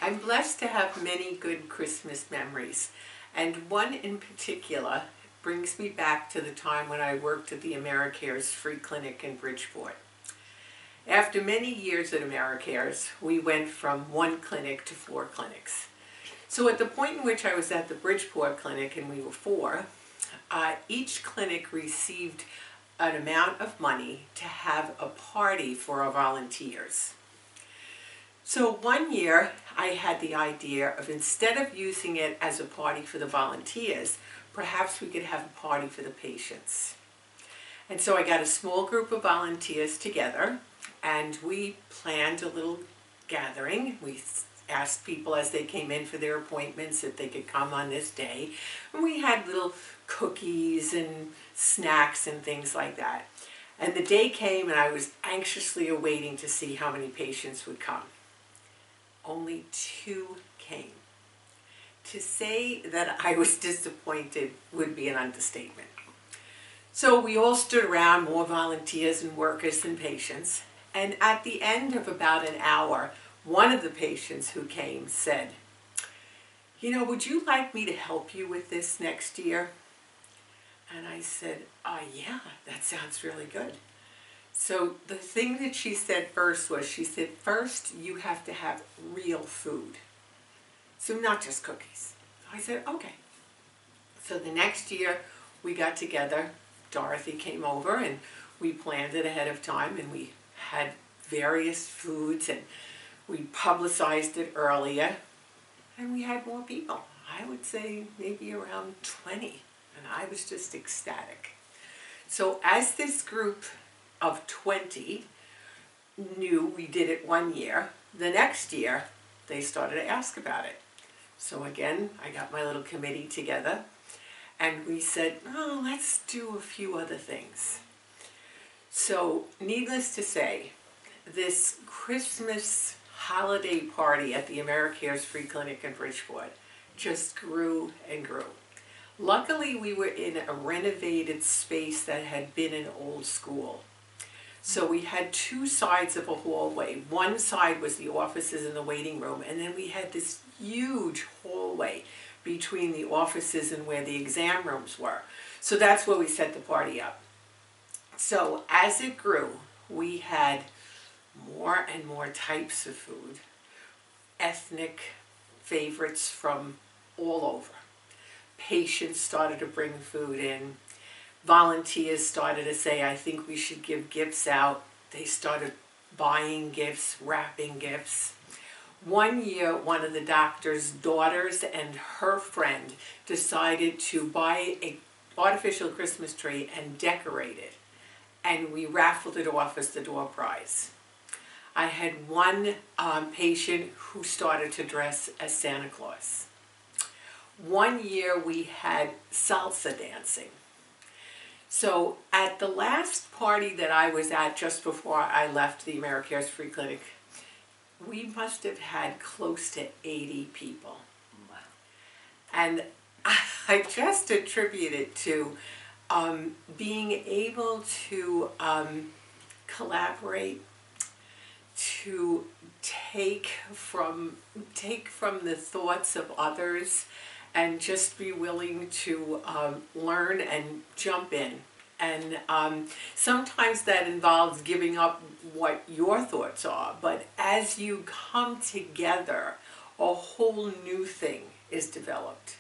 I'm blessed to have many good Christmas memories, and one in particular brings me back to the time when I worked at the AmeriCares Free Clinic in Bridgeport. After many years at AmeriCares, we went from one clinic to 4 clinics. So at the point in which I was at the Bridgeport clinic, and we were 4, each clinic received an amount of money to have a party for our volunteers. So one year I had the idea of, instead of using it as a party for the volunteers, perhaps we could have a party for the patients. And so I got a small group of volunteers together and we planned a little gathering. We asked people as they came in for their appointments if they could come on this day. And we had little cookies and snacks and things like that. And the day came and I was anxiously awaiting to see how many patients would come. Only 2 came. To say that I was disappointed would be an understatement. So we all stood around, more volunteers and workers than patients, and at the end of about an hour, one of the patients who came said, "You know, would you like me to help you with this next year?" And I said, "Yeah, that sounds really good." So the thing that she said first was, she said, "First, you have to have real food. So not just cookies." I said, "Okay." So the next year we got together, Dorothy came over and we planned it ahead of time and we had various foods and we publicized it earlier and we had more people. I would say maybe around 20, and I was just ecstatic. So as this group of 20 knew we did it one year, the next year they started to ask about it. So again, I got my little committee together and we said, "Oh, let's do a few other things." So needless to say, this Christmas holiday party at the AmeriCares Free Clinic in Bridgeport just grew and grew. Luckily, we were in a renovated space that had been an old school. So we had 2 sides of a hallway. One side was the offices and the waiting room, and then we had this huge hallway between the offices and where the exam rooms were. So that's where we set the party up. So as it grew, we had more and more types of food, ethnic favorites from all over. Patients started to bring food in. Volunteers started to say, "I think we should give gifts out." They started buying gifts, wrapping gifts. One year, one of the doctor's daughters and her friend decided to buy an artificial Christmas tree and decorate it. And we raffled it off as the door prize. I had one patient who started to dress as Santa Claus. One year we had salsa dancing. So at the last party that I was at just before I left the AmeriCares Free Clinic, we must have had close to 80 people. Wow. And I just attribute it to being able to collaborate, to take from the thoughts of others and just be willing to learn and jump in. And sometimes that involves giving up what your thoughts are, but as you come together, a whole new thing is developed.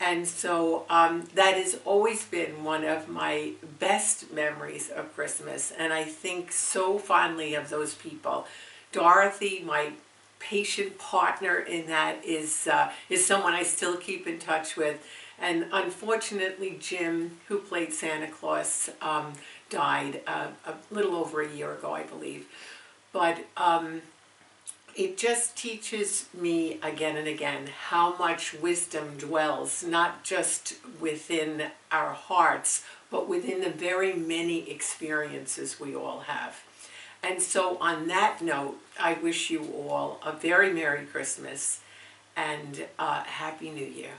And so that has always been one of my best memories of Christmas, and I think so fondly of those people. Dorothy, my patient partner in that, is someone I still keep in touch with. And unfortunately, Jim, who played Santa Claus, died a little over a year ago, I believe. But it just teaches me again and again how much wisdom dwells not just within our hearts, but within the very many experiences we all have. And so on that note, I wish you all a very Merry Christmas and Happy New Year.